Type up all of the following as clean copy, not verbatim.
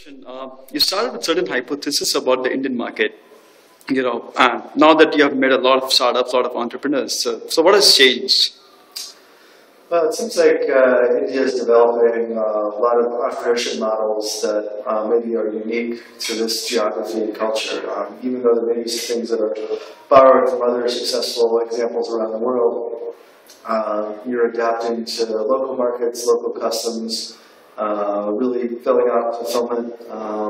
You started with certain hypothesis about the Indian market, and now that you have made a lot of startups, a lot of entrepreneurs, so what has changed? Well, it seems like India is developing a lot of entrepreneurship models that maybe are unique to this geography and culture. Even though there may be some things that are borrowed from other successful examples around the world, you're adapting to local markets, local customs, really filling out fulfillment,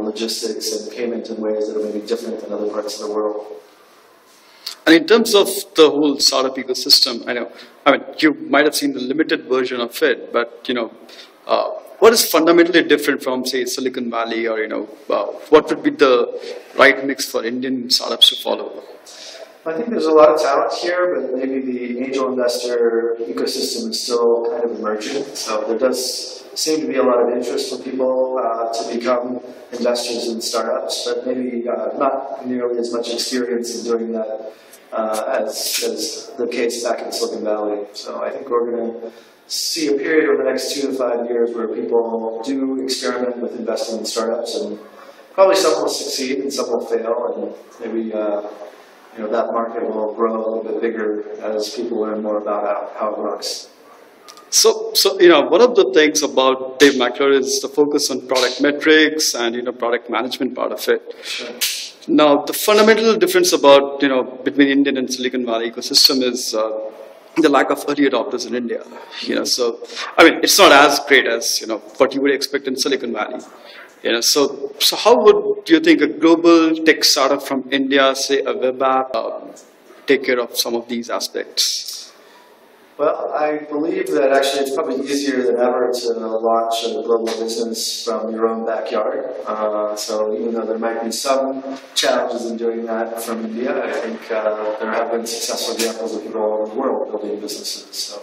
logistics, and payment in ways that are maybe different than other parts of the world. And in terms of the whole startup ecosystem, you might have seen the limited version of it, but what is fundamentally different from, say, Silicon Valley, or what would be the right mix for Indian startups to follow? I think there's a lot of talent here, but maybe the angel investor ecosystem is still kind of emerging. So there does seem to be a lot of interest from people to become investors in startups, but maybe not nearly as much experience in doing that as the case back in Silicon Valley. So I think we're going to see a period over the next 2 to 5 years where people do experiment with investing in startups, and probably some will succeed and some will fail, and maybe that market will grow a little bit bigger as people learn more about how it works. So one of the things about Dave McClure is the focus on product metrics and product management part of it. Sure. Now, the fundamental difference about between Indian and Silicon Valley ecosystem is the lack of early adopters in India. So it's not as great as what you would expect in Silicon Valley. So how would you think a global tech startup from India, say a web app, take care of some of these aspects? Well, I believe that actually it's probably easier than ever to launch a global business from your own backyard. So even though there might be some challenges in doing that from India, I think there have been successful examples of people all over the world building businesses. So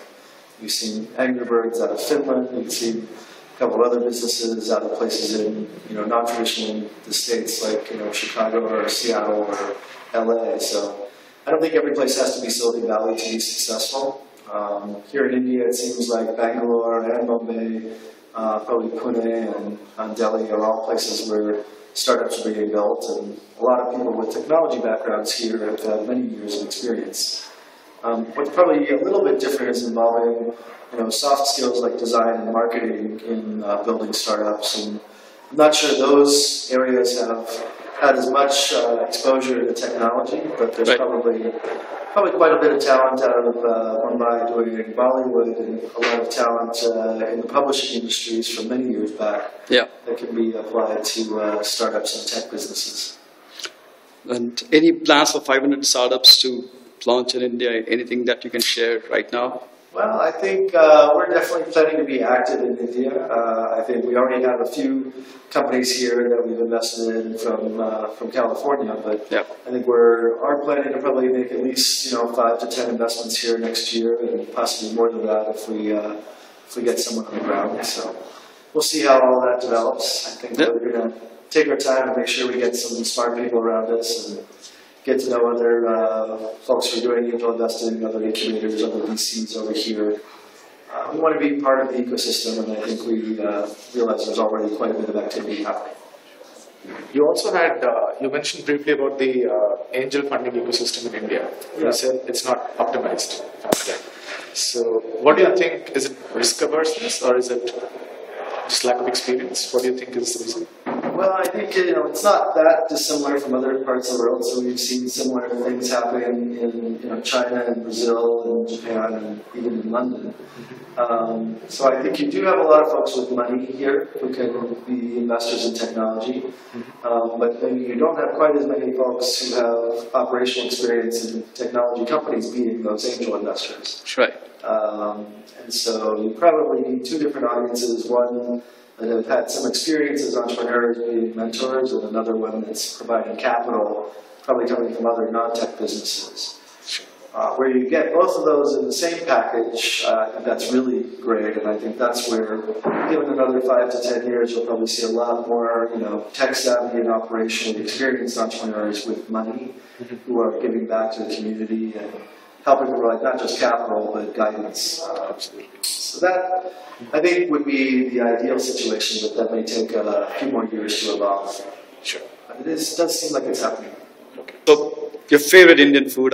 we've seen Angry Birds out of Finland, we've seen a couple of other businesses out of places in non-traditional the states like Chicago or Seattle or LA. So I don't think every place has to be Silicon Valley to be successful. Here in India, it seems like Bangalore and Mumbai, probably Pune and Delhi are all places where startups are being built, and a lot of people with technology backgrounds here have had many years of experience. What's probably a little bit different is involving soft skills like design and marketing in building startups, and I'm not sure those areas have had as much exposure to technology, but there's probably quite a bit of talent out of Mumbai doing Bollywood, and a lot of talent in the publishing industries from many years back that can be applied to startups and tech businesses. And any plans for 500 startups to launch in India? Anything that you can share right now? Well, I think we're definitely planning to be active in India. I think we already have a few companies here that we've invested in from California, but I think we're planning to probably make at least 5 to 10 investments here next year, and possibly more than that if we get someone on the ground. So we'll see how all that develops. I think we're going to take our time and make sure we get some smart people around us and get to know other folks who are doing angel investing, other incubators, other VCs over here. We want to be part of the ecosystem, and I think we realize there's already quite a bit of activity happening. You also had, you mentioned briefly about the angel funding ecosystem in India. You said it's not optimized. So what do you think? Is it risk averseness, or is it just lack of experience? What do you think is the reason? Well, I think it's not that dissimilar from other parts of the world. So we've seen similar things happen in China and Brazil and Japan and even in London. So I think you do have a lot of folks with money here who can be investors in technology, but maybe you don't have quite as many folks who have operational experience in technology companies being those angel investors. That's right. And so you probably need two different audiences. One that have had some experience as entrepreneurs being mentors, and another one that's providing capital, probably coming from other non-tech businesses. Where you get both of those in the same package, that's really great, and I think that's where, given another 5 to 10 years, you'll probably see a lot more, tech-savvy and operationally experienced entrepreneurs with money who are giving back to the community and helping provide not just capital, but guidance. So that, I think, would be the ideal situation, but that may take a few more years to evolve. Sure. But it does seem like it's happening. So, your favorite Indian food?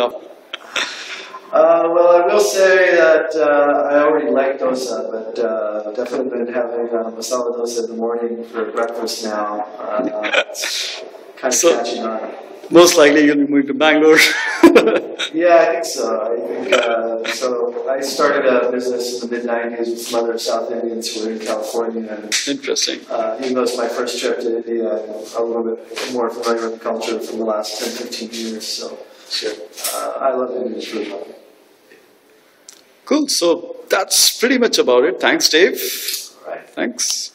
Well, I will say that I already like dosa, but definitely been having masala dosa in the morning for breakfast now. It's kind of catching on. Most likely you'll be moving to Bangalore. Yeah, I think so. I think so. I started a business in the mid-90s with some other South Indians who were in California. And, Interesting. even though it's my first trip to India, I'm a little bit more familiar with the culture from the last 10, 15 years. So Sure. I love Indian food. Cool. So that's pretty much about it. Thanks, Dave. All right. Thanks.